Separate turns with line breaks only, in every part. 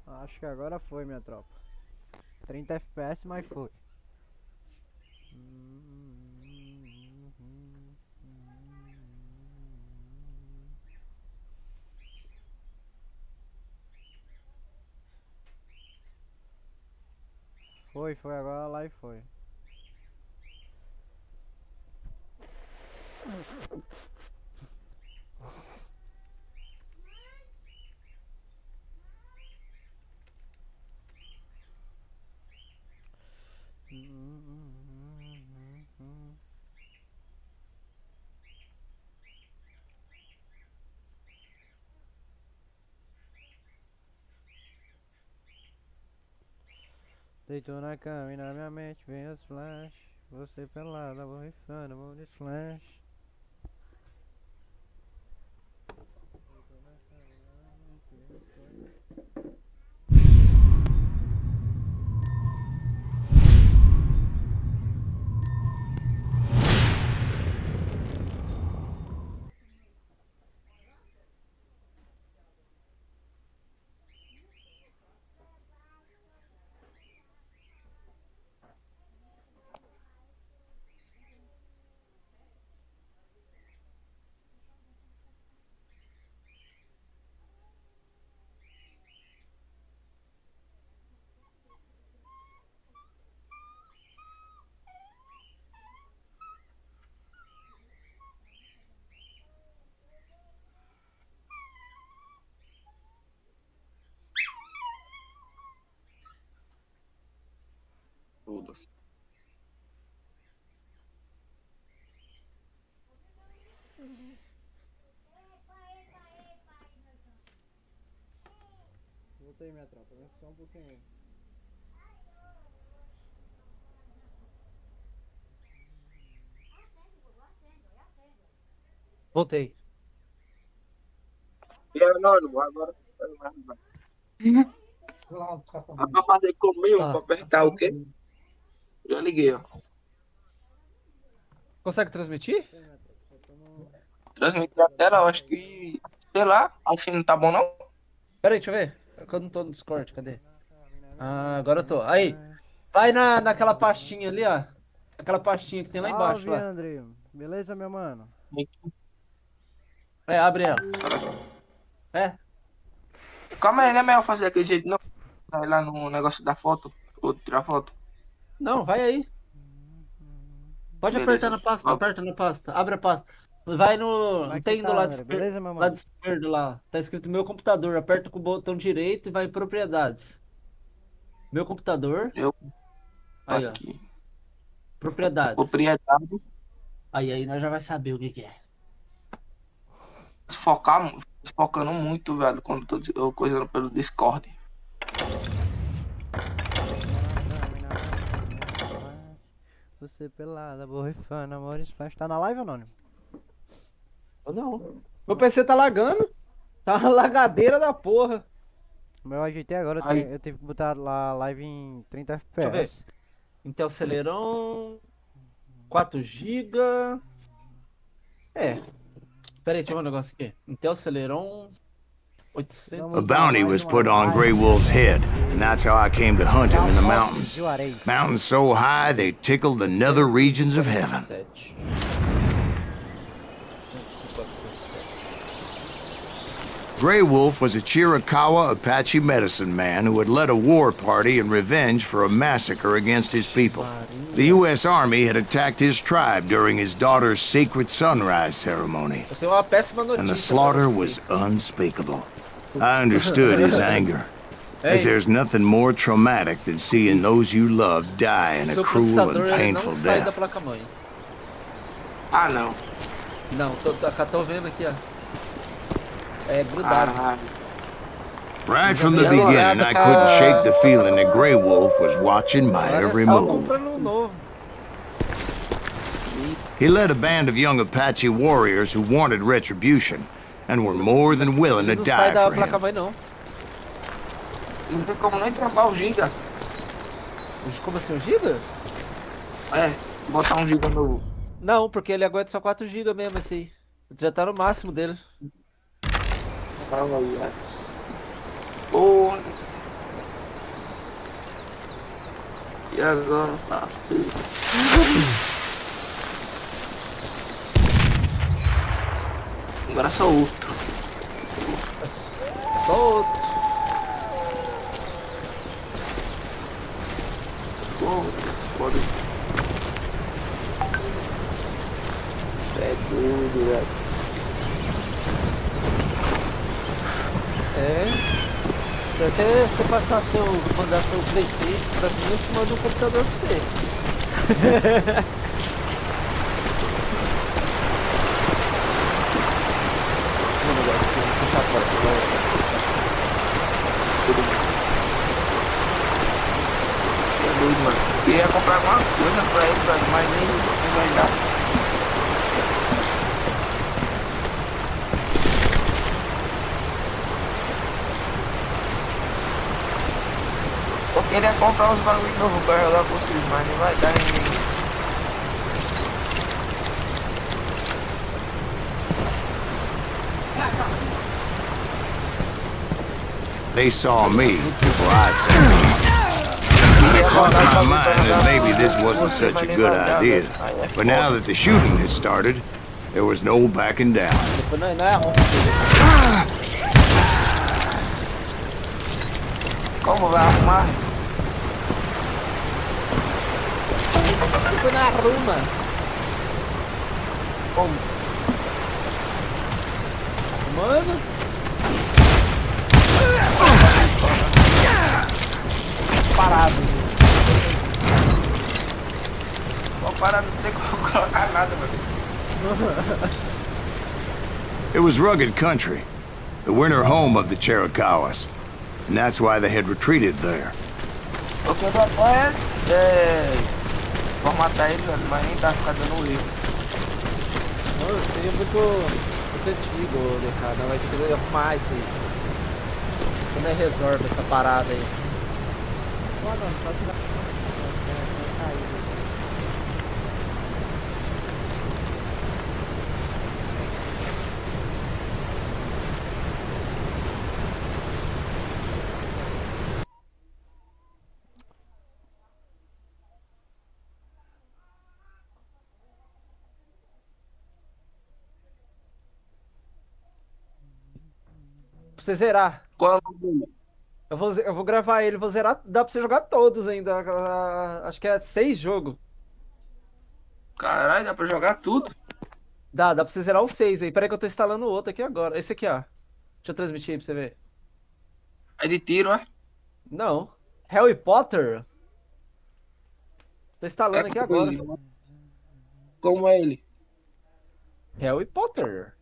Acho que agora foi, minha tropa. 30 FPS, mas foi. Foi agora lá e foi. Deitou na cama e na minha mente vem os flash. Você pelada, borrifando, mão de slash.
Todas.
Voltei, minha tropa, vem só um pouquinho.
Voltei.
E anônimo, agora você sabe mais. Dá pra fazer comigo,
Tá.
pra apertar o quê? Já liguei, ó.
Consegue transmitir?
Transmitir a tela, eu acho que. Sei lá, acho que não tá bom não.
Pera aí, deixa eu ver. Eu não tô no Discord, cadê? Ah, agora eu tô. Aí, vai naquela pastinha ali, ó. Aquela pastinha que tem lá embaixo,
Salve,
lá.
André. Beleza, meu mano?
É, abre ela. É?
Calma aí, não é melhor fazer daquele jeito não. Vai lá no negócio da foto, ou tirar foto.
Não, vai aí. Pode apertar
Beleza.
na pasta,
Ó,
aperta na pasta. Abre a pasta. Vai no.
Como é
Não
que você
tem do
tá,
lado
André?
esquerdo.
Beleza, meu
Lado
mano?
esquerdo lá. Tá escrito meu computador. Aperta com o botão direito e vai em propriedades. Meu computador.
eu
Aí, ó.
aqui.
Propriedades.
Propriedade.
Aí nós já vai saber o que que é.
Focando muito, velho, quando tô coisando pelo Discord.
Você pelada, borrifando, amor splash. Tá na live, Anônimo?
Ou não. Meu PC tá lagando. Tá uma lagadeira da porra.
O meu ajeitei agora,
Aí,
eu tive que botar lá a live em 30
Deixa eu ver.
FPS.
Intel Celeron. 4 GB. É. Pera aí, deixa eu ver um negócio aqui. Intel Celeron. 800.
A bounty was put on 𝐌𝐄𝐄𝐒's head, and that's how I came to hunt him in the mountains.
Juarez.
Mountains so high they tickled the nether regions of heaven.
7.
Grey Wolf was a Chiricahua Apache medicine man who had led a war party in revenge for a massacre against his people. The U.S. Army had attacked his tribe during his daughter's sacred sunrise ceremony,
Eu tenho uma péssima notícia.
and the
pra
slaughter
você.
was unspeakable. I understood his anger, as there's nothing more traumatic than seeing those you love die in a
Seu
cruel
processador
and
ele
painful
não sai da
death.
placa-mãe.
Ah, não.
Não, tô vendo aqui, ó. É grudado.
Caralho.
Right from the beginning, I couldn't shake the feeling that Grey Wolf was watching my
Agora
every
é só
move.
comprando um novo.
He led a band of young Apache warriors who wanted retribution and were more than willing to
Ele não
die
sai da
for him.
placa-mãe, não.
Não tem como nem trocar o giga.
Como assim, 1 GB?
É, botar um giga novo.
Não, porque ele aguenta só 4 GB mesmo, esse aí. Já tá no máximo dele.
Calma aí, é. Pô. E agora eu faço tudo. Agora só outro.
Só outro.
Pô, pode. Isso é tudo, velho.
É. Se até você passar mandar seu PlayStation pra mim, eu te mando um computador pra você. Mano, agora eu vou puxar a porta.
É doido, mano. Queria comprar alguma coisa pra ele, velho, mas nem vai dar. Eu queria comprar uns bagulho novo pra jogar com vocês, mas não vai dar ninguém.
They saw me before I saw them. And it crossed my mind that maybe this wasn't such a good idea. But now that the shooting had started, there was no backing down.
Depois não é arruma.
Como vai arrumar?
Depois não arruma.
Como?
Mano. Parado.
Vou parar, não tem como colocar nada, mano.
It was rugged country, the winter home of the Chiricahuas, and that's why they had retreated there.
O que eu vou vou matar ele, velho, mas nem tá ficando erro.
Não, isso aí é muito antigo, DK. Não vai ter que arrumar isso aí. Quando é resolve essa parada aí. Só tirar. Pra você zerar.
Qual é o nome dele?
Eu vou gravar ele, vou zerar. Dá pra você jogar todos ainda. Acho que é 6 jogos.
Caralho, dá pra jogar tudo?
Dá pra você zerar os 6 aí. Pera aí que eu tô instalando o outro aqui agora. Esse aqui, ó. Deixa eu transmitir aí pra você ver.
É de tiro, é?
Não. Harry Potter? Tô instalando aqui
como
agora.
ele, né? Como é ele?
Harry Potter.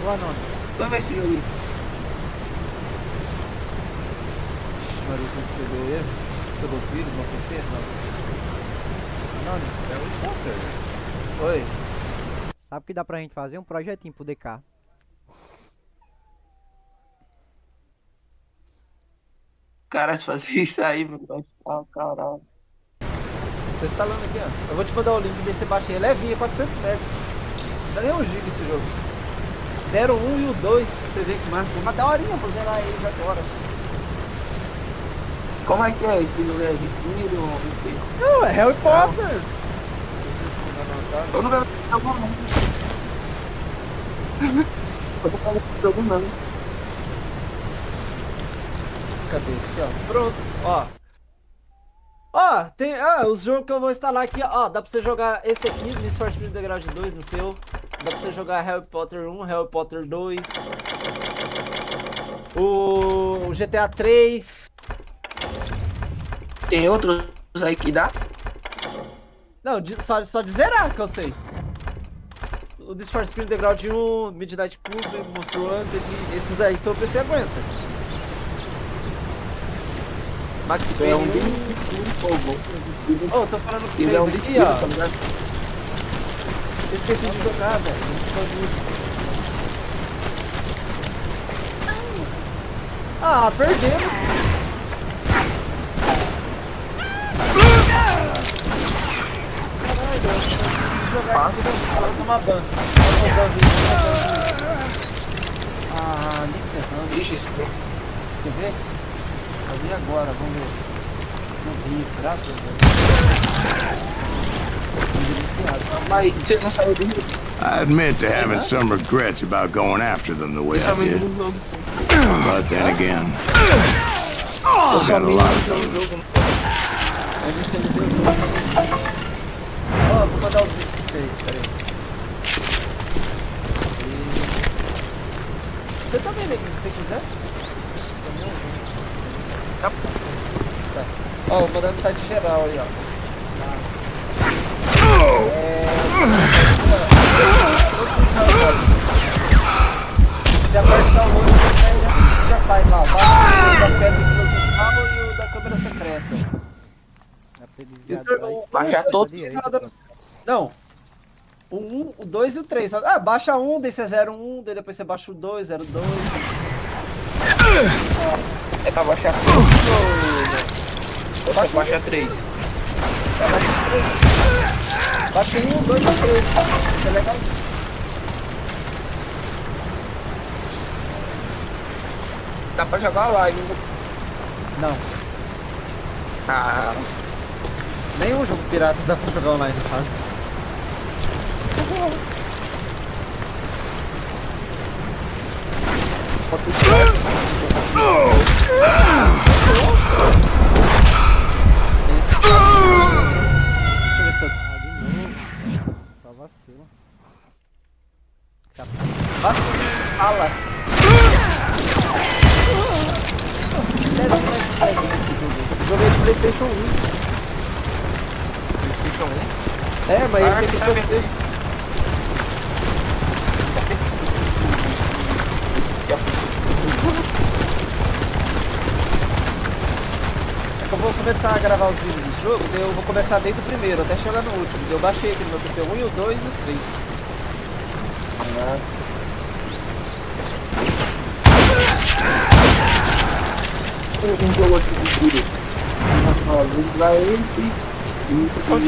Boa noite.
Vamos ver esse jogo aí.
Maria, tem que escrever ele. Pelo vírus, no PC? Não. Harry Potter. Oi.
Sabe o que dá pra gente fazer? Um projetinho pro DK.
Cara, se fazer isso aí, meu, vai ficar caralho.
Tô instalando aqui, ó. Eu vou te mandar o link desse baixinho. Ele é levinho, 400 MB. Não dá nem 1 GB esse jogo. 0, 1 e o 2. Você vê que massa. Uma daorinha pra zerar eles agora.
Como é que é esse jogo? É de tiro? O quê?
Não, é Harry Potter.
Eu não quero jogo não. Eu não quero jogo não.
Cadê? Aqui, ó. Pronto, ó. Ó, tem os jogos que eu vou instalar aqui, ó. Dá pra você jogar esse aqui, Need for Speed Underground 2 no seu. Dá pra você jogar Harry Potter 1, Harry Potter 2. O GTA 3.
Tem outros aí que dá?
Não, só de zerar que eu sei. O Need for Speed Underground 1, Midnight Club, Monster Hunter, esses aí seu PC aguenta. Max Payne 1. Ô, tô falando com vocês aqui, ó. Eu esqueci de jogar, velho. Ah, perdemos. Caralho, eu preciso jogar aqui, vou tomar ban. Ah, nem ferrando.
Ixi, isso.
Quer ver? Vou ver agora, vamos ver. Não vi, graças a Deus.
Mas você não saiu do Rio?
I admit to having some regrets about going after them the way I did. But then again, I've got a lot of those.
Ó, vou mandar os vídeos pra vocês, peraí. Você também, né? Se você quiser. Tá. Ó, vou mandar no site geral aí, ó. Se apertar o outro, já faz lá. Vai da pedra filosofal e o da câmera secreta.
Baixa todos.
Não. O 1, o 2 e o 3. Ah, baixa 1, daí você 0,1, daí depois você baixa o 2, 0,2.
É pra baixar tudo. Ou você baixa 3?
Baixa 1, 2 ou 3. Isso é legal.
Dá pra jogar online.
Não.
Ah,
Nenhum jogo pirata dá pra jogar online fácil.
Só vacilo.
Fala. Joguei de PlayStation 1.
PlayStation 1?
É, mas ele tem que PC. É que eu vou começar a gravar os vídeos desse jogo, daí eu vou começar desde o primeiro, até chegar no último. Eu baixei aqui no meu PC o 1, o 2 e o 3.
Um jogo aqui de tiro. Vai ele e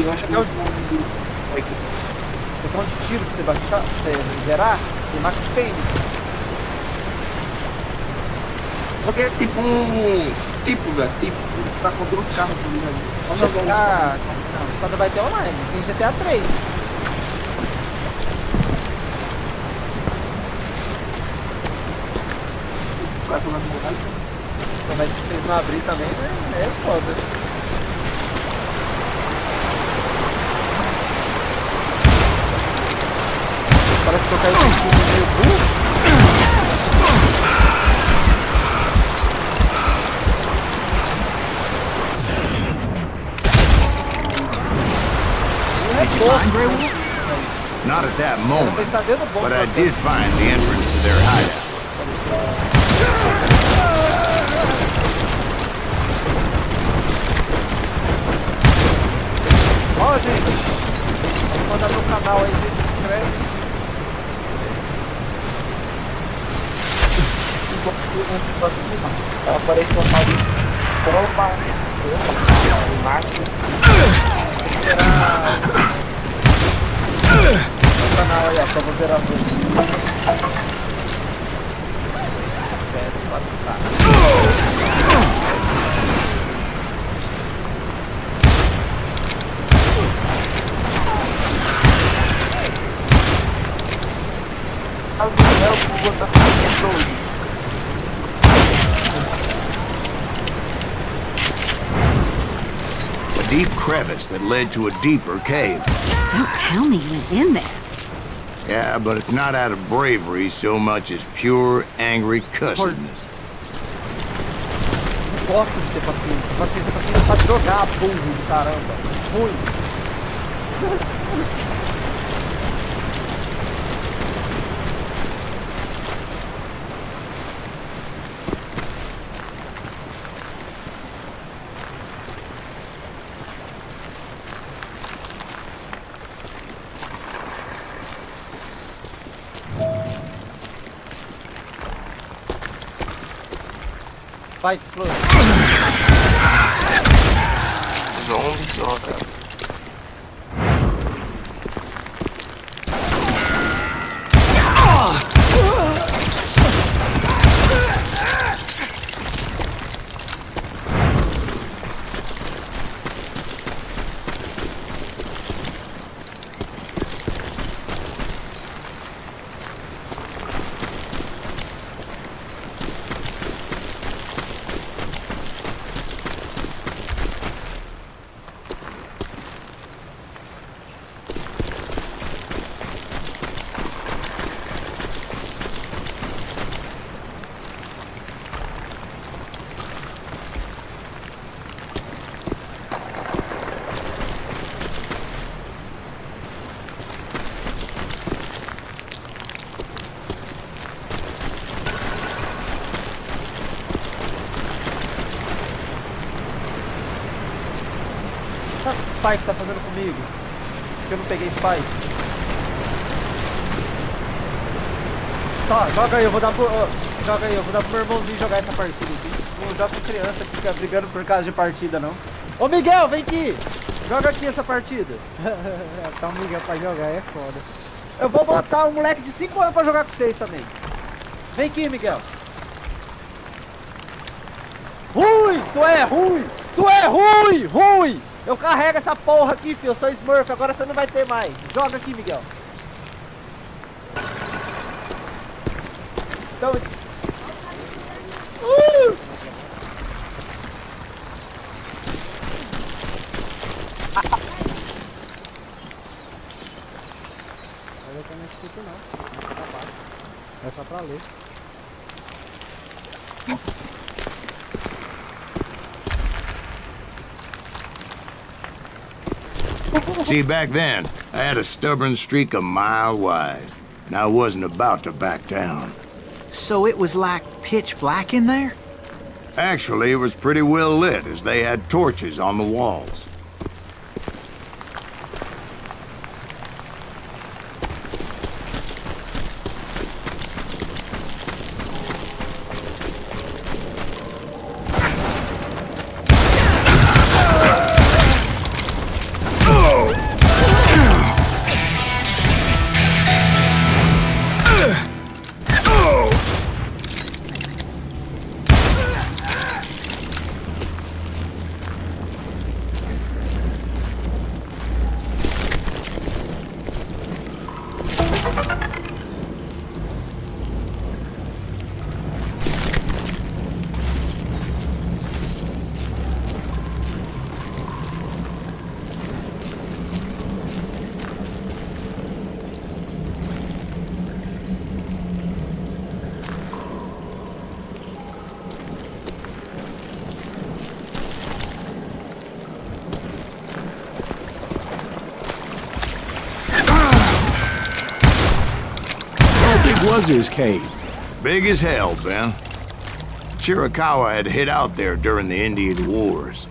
eu acho que é o
Você tem um tiro pra você baixar, pra você zerar, tem Max Payne.
Porque é tipo um. Tipo, pra contra o carro ali.
Não, só não vai ter online, tem GTA 3.
Vai jogar no mobile.
Mas se vocês não abrir também, né, é foda. Parece que eu caí no meio burro.
Not at that moment, but I did find the entrance to their hideout.
Ó, gente, manda no canal aí, se inscreve.
Aparece uma tal de TROPA,
No canal aí, ó, pra você zerar tudo. PS4K.
deep crevice that led to a deeper cave.
Don't tell me you went in there.
Yeah, but it's not out of bravery so much as pure, angry cussedness.
Gosto de ter paciência. Paciência pra quem não sabe jogar, burro do caramba. Ruim. Fight, close.
Zombie só, cara.
Sabe o que o Spike tá fazendo comigo? Que eu não peguei Spike. Tá, joga aí, eu vou dar pro. Joga aí, eu vou dar pro meu irmãozinho jogar essa partida aqui. Não joga com criança que fica brigando por causa de partida, não. Ô Miguel, vem aqui! Joga aqui essa partida.
Tá o Miguel pra jogar, é foda.
Eu vou botar um moleque de 5 anos pra jogar com vocês também. Vem aqui, Miguel. Rui! Tu é ruim! Tu é ruim! Ruim! Eu carrego essa porra aqui, filho. Eu sou Smurf, agora você não vai ter mais. Joga aqui, Miguel. Então...
Mas eu não escuto não. É só pra ler.
See, back then, I had a stubborn streak a mile wide, and I wasn't about to back down.
So it was like pitch black in there?
Actually, it was pretty well lit, as they had torches on the walls.
Was his cave?
Big as hell, Ben. Chiricahua had hid out there during the Indian Wars.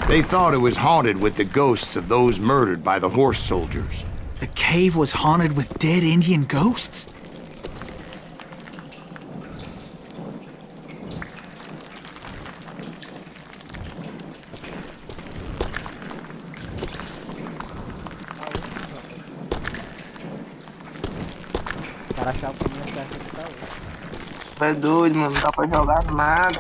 They thought it was haunted with the ghosts of those murdered by the horse soldiers.
The cave was haunted with dead Indian ghosts?
Pra achar o caminho certo que tá hoje.
É doido, mano. Não dá pra jogar nada.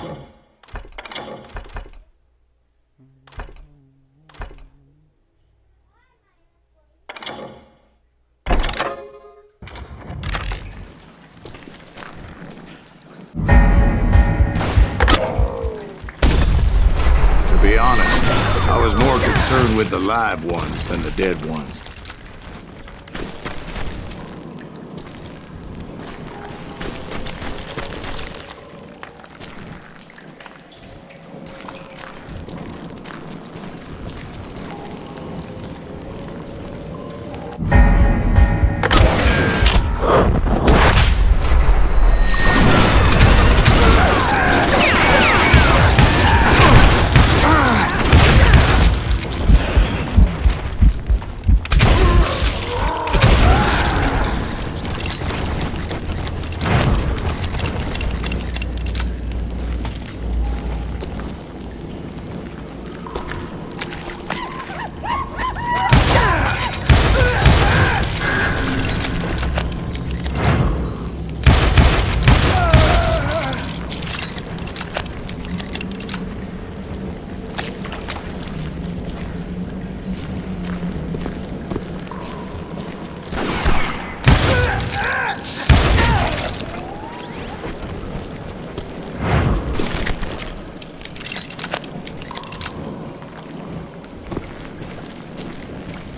To be honest, I was more concerned with the live ones than the dead ones.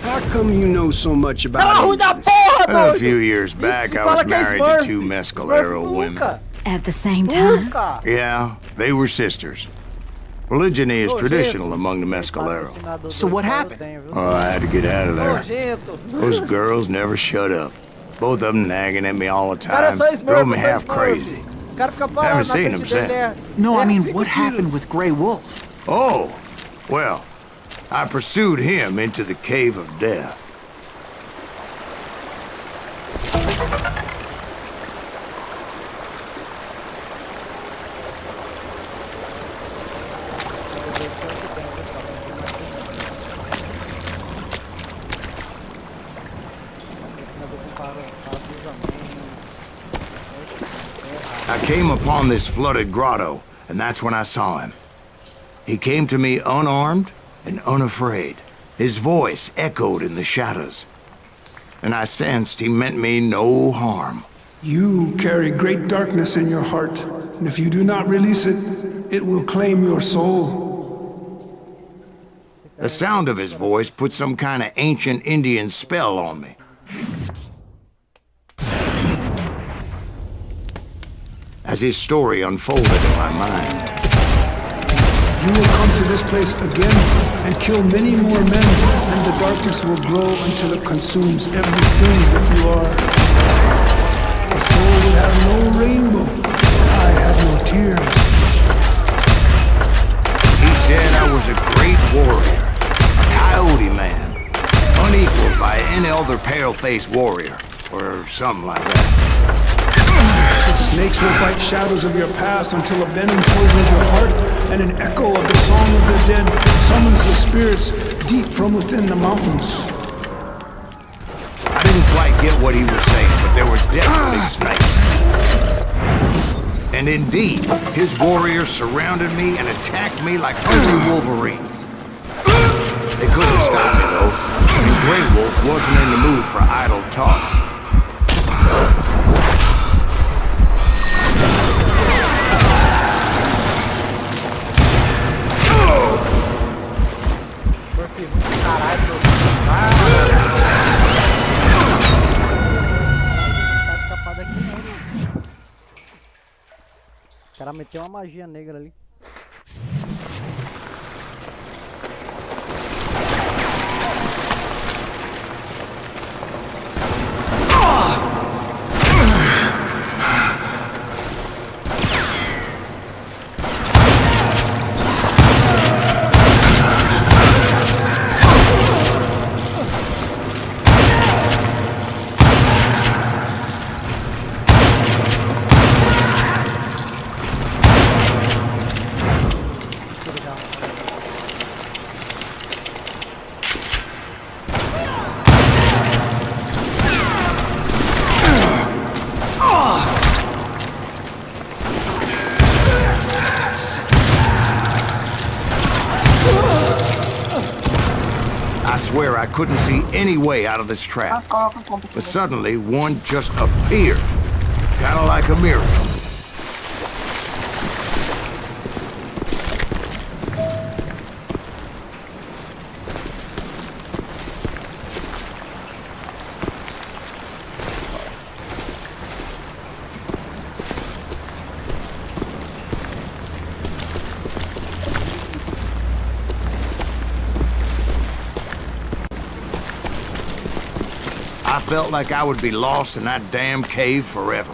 How come you know so much
Tá
about
ruim da
Indians?
porra,
A
doido!
few years back, I was married to two Mescalero women.
At the same time?
Nunca!
Yeah, they were sisters. Polygyny is traditional among the Mescalero.
So what happened?
Oh, I had to get out of there.
Nojento!
Those girls never shut up. Both of them nagging at me all the
Cara,
time.
só Smurf,
Drove me
só
half
Smurf.
crazy.
O cara fica parado
Haven't
na
seen
frente
him
dele,
since.
No, I mean,
5
what
tiros.
happened with Grey Wolf?
Oh, well, I pursued him into the Cave of Death. I came upon this flooded grotto, and that's when I saw him. He came to me unarmed and unafraid. His voice echoed in the shadows, and I sensed he meant me no harm.
You carry great darkness in your heart, and if you do not release it, it will claim your soul.
The sound of his voice put some kind of ancient Indian spell on me. As his story unfolded in my mind,
You will come to this place again and kill many more men, and the darkness will grow until it consumes everything that you are. The soul will have no rainbow. I have no tears.
he said I was a great warrior, a coyote man, unequaled by any other pale-faced warrior, or something like that.
The snakes will bite shadows of your past until a venom poisons your heart, and an echo of the song of the dead summons the spirits deep from within the mountains.
I didn't quite get what he was saying, but there was definitely snakes. And indeed, his warriors surrounded me and attacked me like hungry wolverines. They couldn't stop me, though, and Grey Wolf wasn't in the mood for idle talk.
Caralho,
Tá escapado aqui não. O cara meteu uma magia negra ali.
swear I couldn't see any way out of this trap. But suddenly, one just appeared. Kind of like a miracle. I felt like I would be lost in that damn cave forever.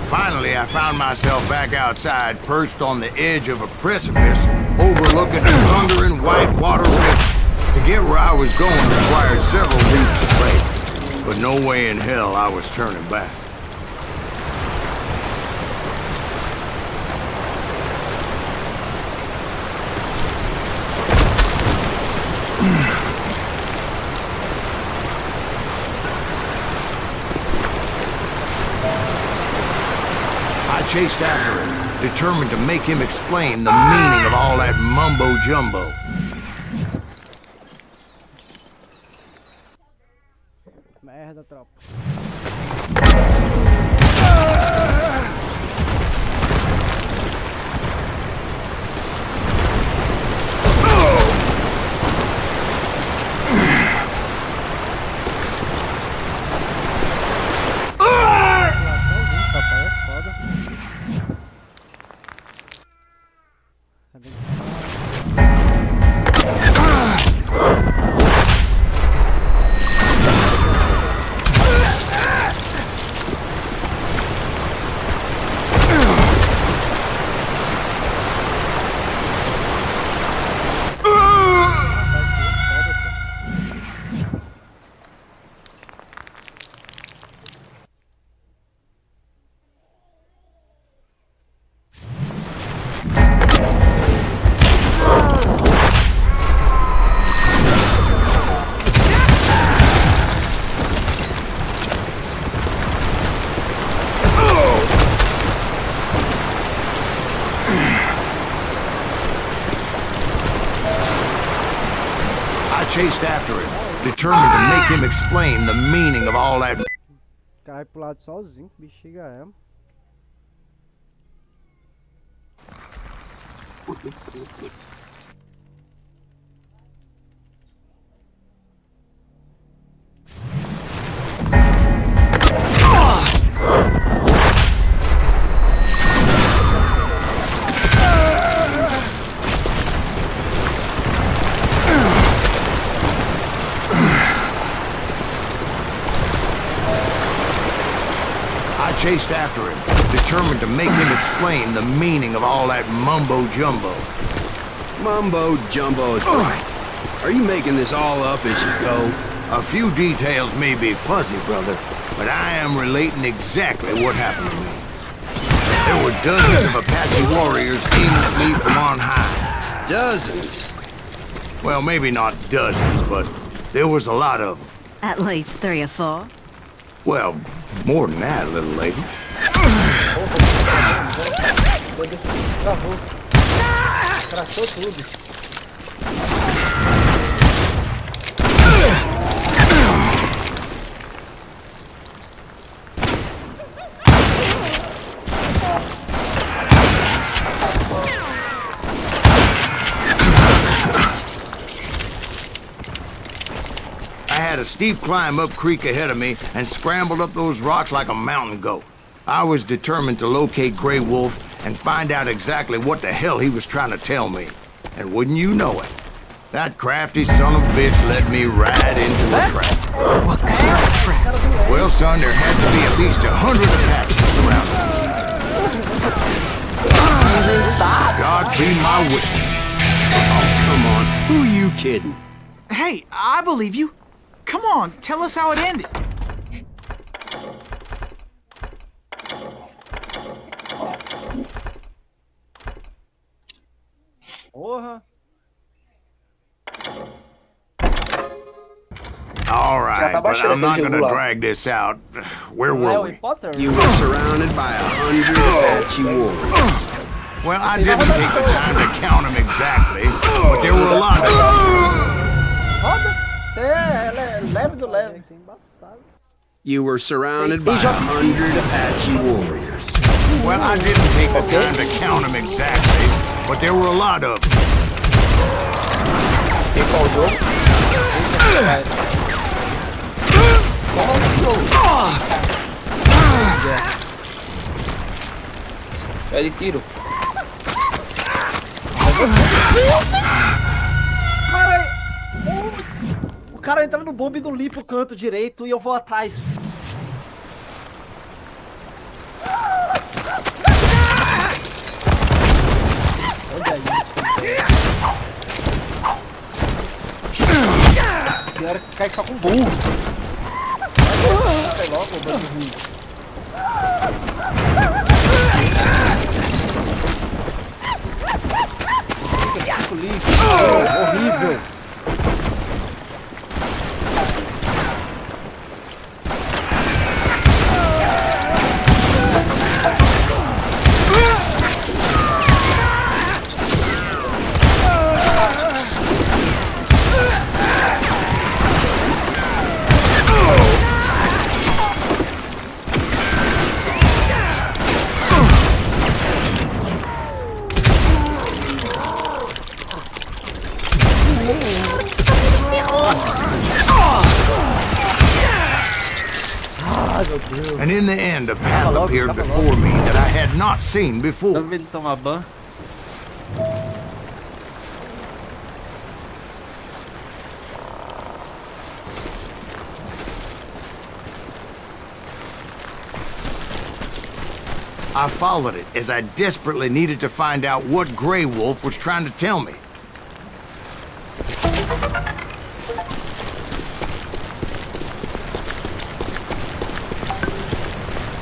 Finally, I found myself back outside, perched on the edge of a precipice, overlooking a thundering white water river. To get where I was going required several leaps of faith, but no way in hell I was turning back. I chased after him, determined to make him explain the meaning of all that mumbo-jumbo.
Merda, tropa.
I chased after him, determined to make him explain the meaning of all that.
Cai pro lado sozinho, que bexiga é.
I chased after him, determined to make him explain the meaning of all that mumbo-jumbo.
Mumbo-jumbo is right. Are you making this all up as you go?
A few details may be fuzzy, brother, but I am relating exactly what happened to me. There were dozens of Apache warriors aiming at me from on high.
Dozens?
Well, maybe not dozens, but there was a lot of them.
At least 3 or 4.
Well, more than that, little lady.
Crashou tudo.
I had a steep climb up creek ahead of me and scrambled up those rocks like a mountain goat. I was determined to locate Grey Wolf and find out exactly what the hell he was trying to tell me. And wouldn't you know it, that crafty son of a bitch led me right into a trap.
What kind of trap?
Well, son, there had to be at least 100 Apaches around me. God be my witness.
Oh, come on. Who are you kidding?
Hey, I believe you. Come on, tell us how it ended.
Porra.
All right,
tá
but
baixando
I'm not
aquele
gonna
jogo lá.
drag this out. Where
Não é
were
o
we?
Potter?
You were surrounded by 100 Apache warriors.
Well, I didn't take the time to count them exactly, but there were a lot of them.
Roda. Você é leve do leve.
Que embaçado.
You were surrounded by 100 Apache warriors.
Well, I didn't take the time to count them exactly, but there were a lot of them.
Quem qual o jogo? Pede tiro. Cara, o cara entra no bombe e não limpa o canto direito e eu vou atrás. Olha isso. Pior que cai só com burro. Sai logo, bando ruim. Fico lixo. Horrível.
And in the end, a path appeared before me that I had not seen before.
Vamos ver ele tomar ban.
I followed it as I desperately needed to find out what Grey Wolf was trying to tell me.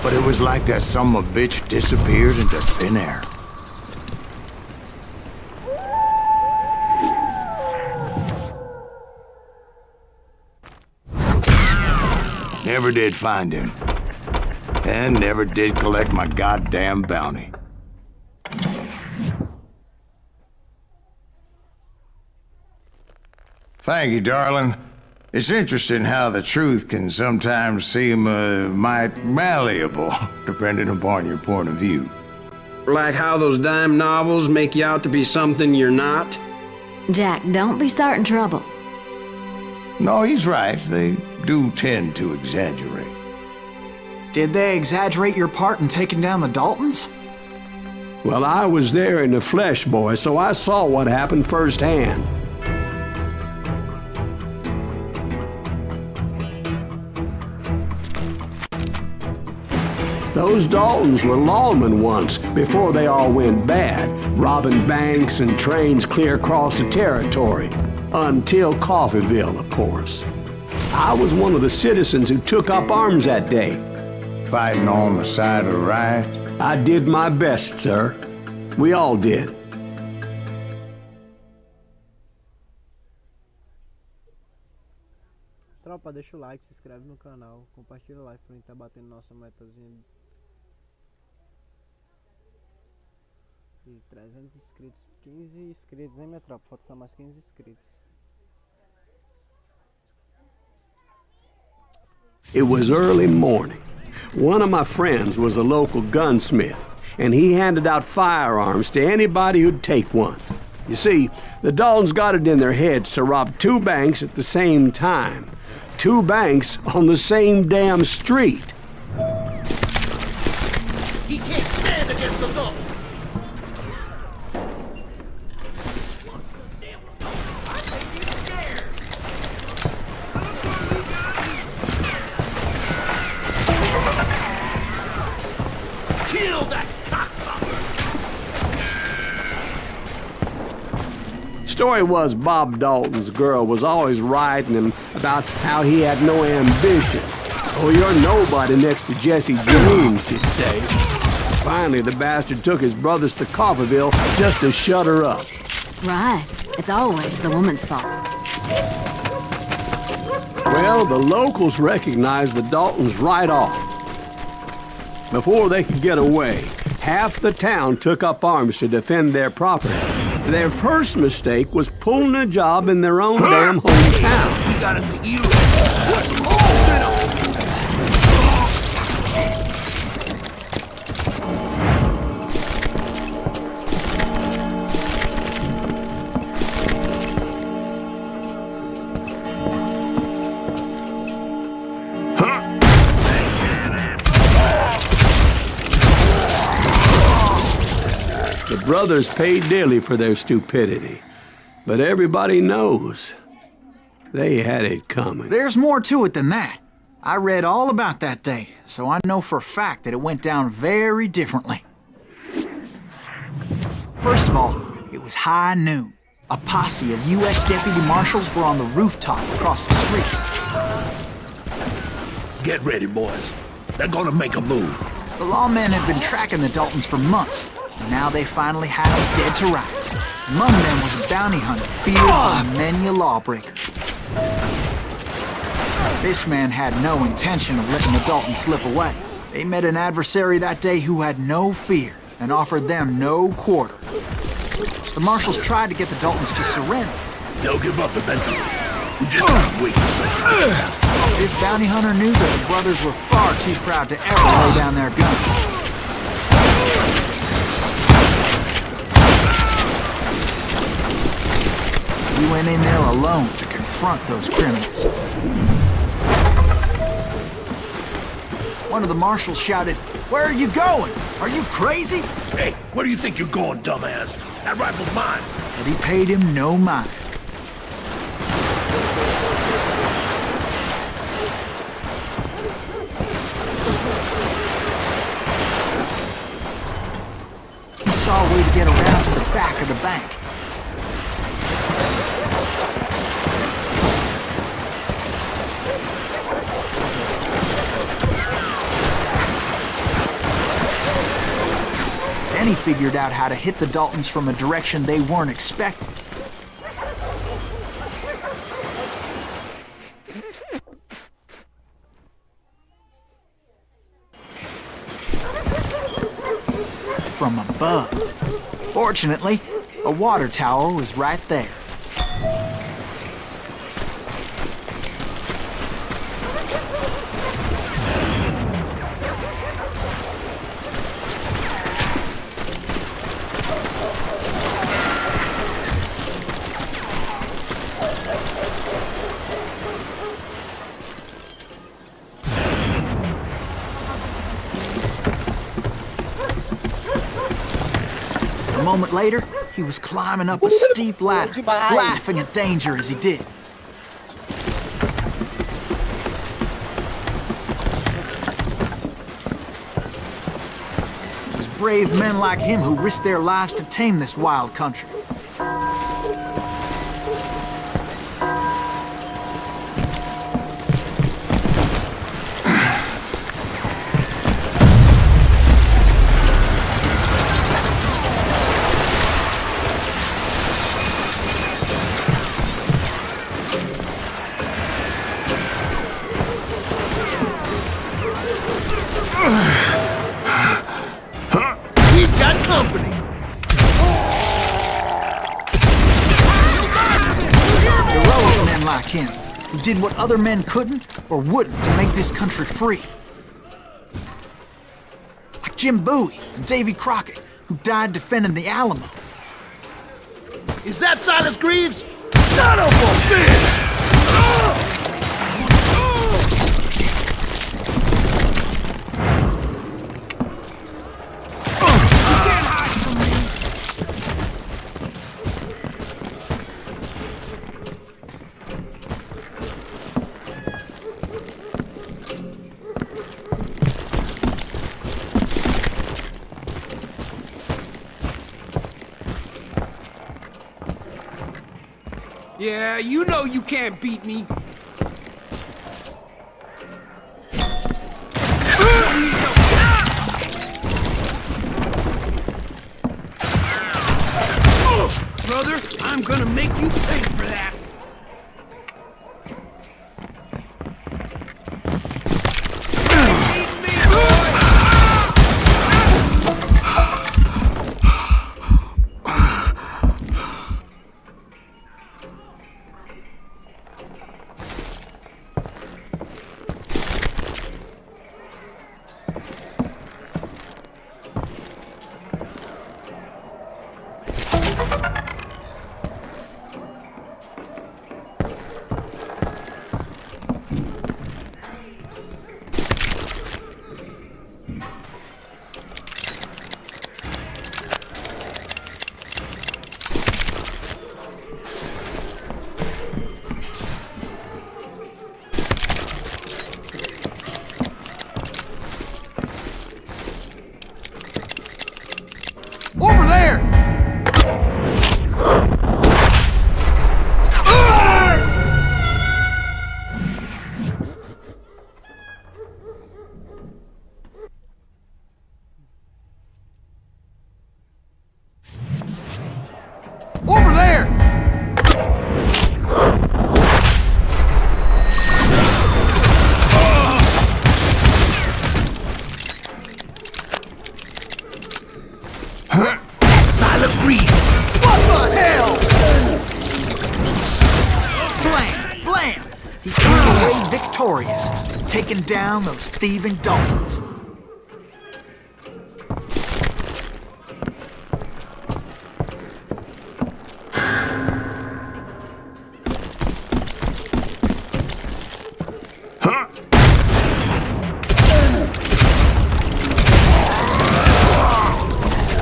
But it was like that son of a bitch disappeared into thin air. Never did find him. And never did collect my goddamn bounty. Thank you, darling. It's interesting how the truth can sometimes seem, might malleable, depending upon your point of view.
Like how those dime novels make you out to be something you're not?
Jack, don't be starting trouble.
No, he's right. They do tend to exaggerate.
Did they exaggerate your part in taking down the Daltons?
Well, I was there in the flesh, boy, so I saw what happened firsthand. Those Daltons were lawmen once, before they all went bad, robbing banks and trains clear across the territory. Until Coffeyville, of course. I was one of the citizens who took up arms that day.
Fighting on the side of the right?
I did my best, sir. We all did.
Tropa, deixa o like, se inscreve no canal, compartilha o like pra gente tá batendo nossa metazinha de 300 inscritos, 15 inscritos, hein, minha tropa? Falta só mais 15 inscritos.
It was early morning. One of my friends was a local gunsmith, and he handed out firearms to anybody who'd take one. You see, the Daltons got it in their heads to rob two banks at the same time. Two banks on the same damn street.
He can't stand against the Daltons. Kill that cocksucker!
Story was Bob Dalton's girl was always writing him about how he had no ambition. Oh, you're nobody next to Jesse James, she'd say. Finally, the bastard took his brothers to Coffeyville just to shut her up.
Right. It's always the woman's fault.
Well, the locals recognized the Daltons right off. Before they could get away, half the town took up arms to defend their property. Their first mistake was pulling a job in their own damn hometown.
We got us a hero. Put some holes in him.
The brothers paid dearly for their stupidity, but everybody knows they had it coming.
There's more to it than that. I read all about that day, so I know for a fact that it went down very differently. First of all, it was high noon. A posse of U.S. deputy marshals were on the rooftop across the street.
Get ready, boys. They're gonna make a move.
The lawmen had been tracking the Daltons for months, and now they finally had them dead to rights. Among them was a bounty hunter feared by many a lawbreaker. This man had no intention of letting the Daltons slip away. They met an adversary that day who had no fear and offered them no quarter. The marshals tried to get the Daltons to surrender.
They'll give up eventually. We just gotta wait and see.
This bounty hunter knew that the brothers were far too proud to ever lay down their guns. He went in there alone to confront those criminals. One of the marshals shouted, "Where are you going? Are you crazy?"
Hey, where do you think you're going, dumbass? That rifle's mine.
But he paid him no mind. He saw a way to get around to the back of the bank. Then he figured out how to hit the Daltons from a direction they weren't expecting. From above. Fortunately, a water tower was right there. A moment later, he was climbing up a steep ladder, laughing at danger as he did. It was brave men like him who risked their lives to tame this wild country.
We've got company.
Heroic men like him, who did what other men couldn't or wouldn't to make this country free. Like Jim Bowie and Davy Crockett, who died defending the Alamo.
Is that Silas Greaves? Son of a bitch!
Yeah, you know you can't beat me. Brother, I'm gonna make you pay for that.
What the hell?
Blam! Blam! He came away victorious, taking down those thieving Daltons.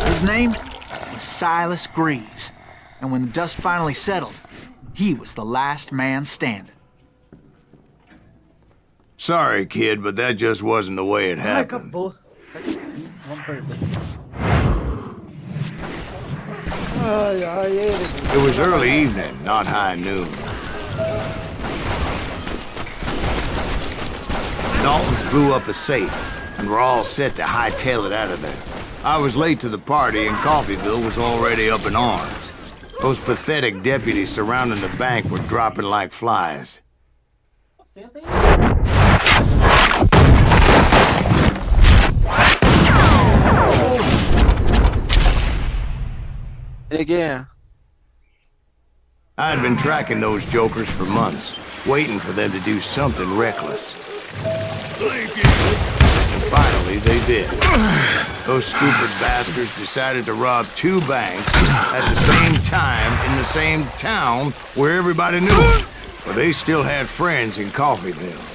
His name was Silas Greaves, and when the dust finally settled, he was the last man standing.
Sorry, kid, but that just wasn't the way it happened.
Acabou. Vamos perder.
It was early evening, not high noon. Daltons blew up a safe, and were all set to hightail it out of there. I was late to the party, and Coffeyville was already up in arms. Those pathetic deputies surrounding the bank were dropping like flies.
Again.
I had been tracking those jokers for months, waiting for them to do something reckless. And finally, they did. Those stupid bastards decided to rob 2 banks at the same time in the same town where everybody knew them. But they still had friends in Coffeyville.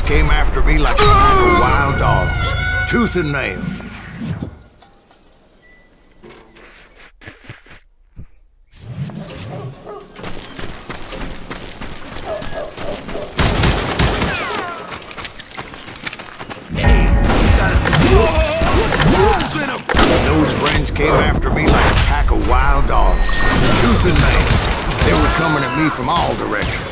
Came after me like a pack of wild dogs, tooth and nail. Those friends came after me like a pack of wild dogs, tooth and nail. They were coming at me from all directions.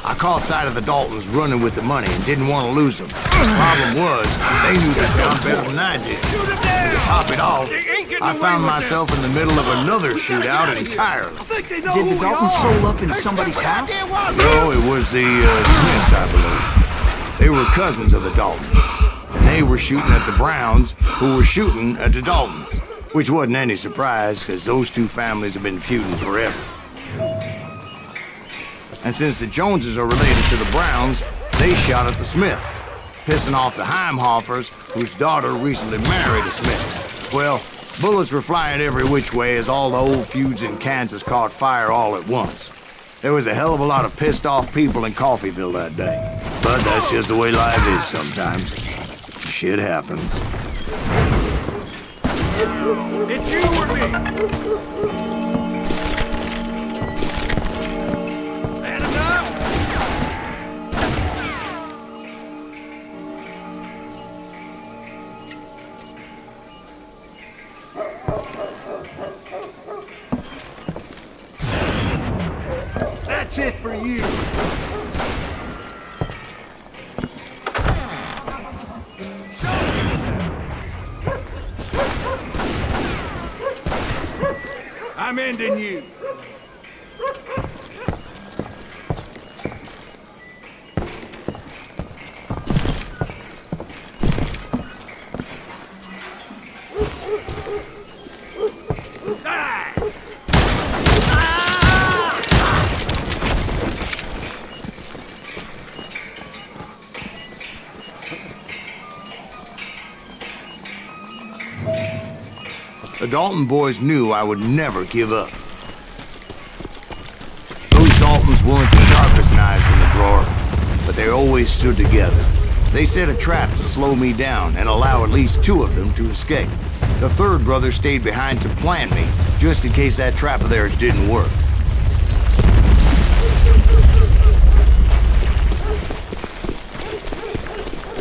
I caught sight of the Daltons running with the money and didn't want to lose them. The problem was, they knew that town better than I did. And to top it off, I found myself in the middle of another shootout entirely.
Did the Daltons hole up in somebody's house?
No, it was the Smiths, I believe. They were cousins of the Daltons. And they were shooting at the Browns, who were shooting at the Daltons. Which wasn't any surprise, because those two families have been feuding forever. And since the Joneses are related to the Browns, they shot at the Smiths, pissing off the Heimhoffers, whose daughter recently married a Smith. Well, bullets were flying every which way as all the old feuds in Kansas caught fire all at once. There was a hell of a lot of pissed off people in Coffeyville that day. But that's just the way life is sometimes. Shit happens.
It's you or me! Man enough! That's it for you! I'm ending you.
The Dalton boys knew I would never give up. Those Daltons weren't the sharpest knives in the drawer, but they always stood together. They set a trap to slow me down and allow at least 2 of them to escape. The third brother stayed behind to plant me, just in case that trap of theirs didn't work.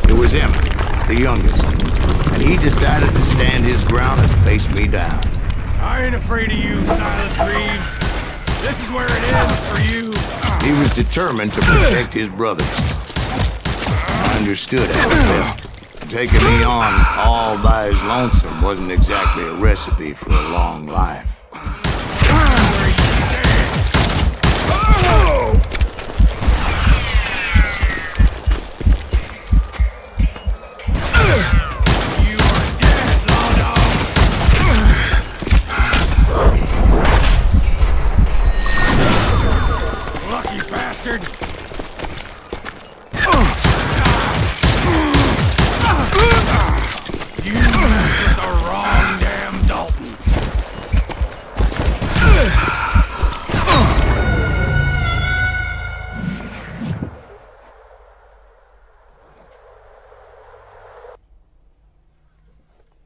It was Emmett, the youngest, and he decided to stand his ground and face me down.
I ain't afraid of you, Silas Greaves. This is where it ends for you.
He was determined to protect his brothers. I understood how he felt. Taking me on all by his lonesome wasn't exactly a recipe for a long life.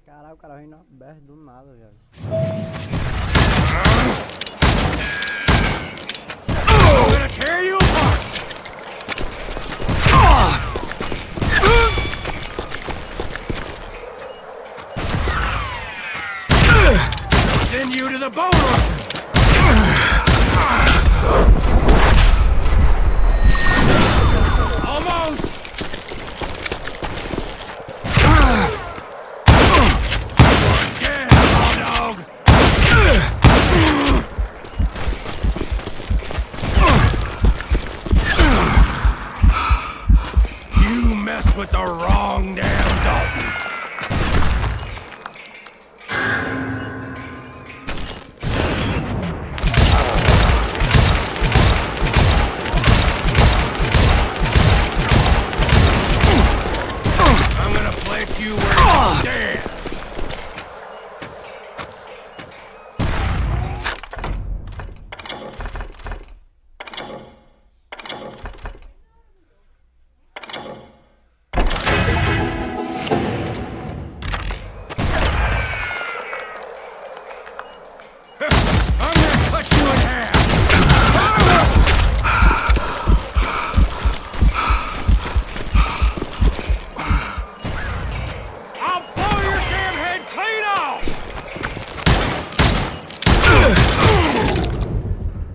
Caralho, o cara vem na berra do nada, velho.
I'm gonna tear you apart! Send you to the bone orchard! Almost! Yeah, raw dog! You messed with the wrong damn Dalton! You where you stand! I'm gonna cut you in half!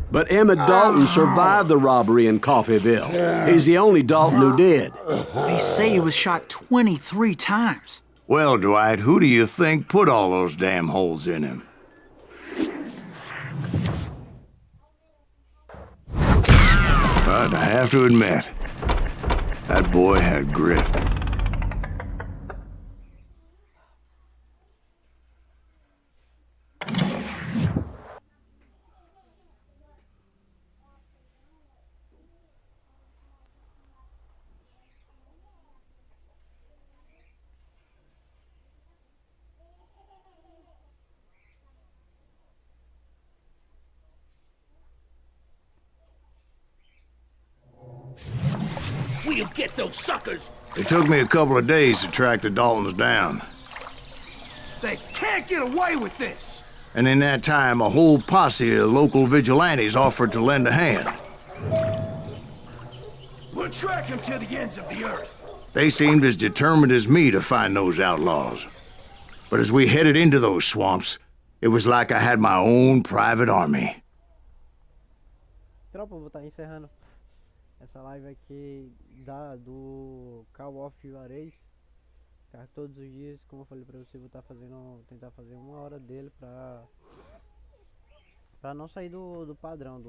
But Emmett Dalton survived the robbery in Coffeyville. He's the only Dalton who did.
They say he was shot 23 times.
Well, Dwight, who do you think put all those damn holes in him? But I have to admit, that boy had grit.
We'll get those suckers.
It took me a couple of days to track the Daltons down.
They can't get away with this.
And in that time, a whole posse of local vigilantes offered to lend a hand.
We'll track him to the ends of the earth.
They seemed as determined as me to find those outlaws. But as we headed into those swamps, it was like I had my own private army.
Tropa, vou estar encerrando essa live aqui do �W𝐄𝐒 Juarez. Cara, todos os dias, como eu falei pra você, vou estar tentar fazer 1 hora dele pra não sair do padrão,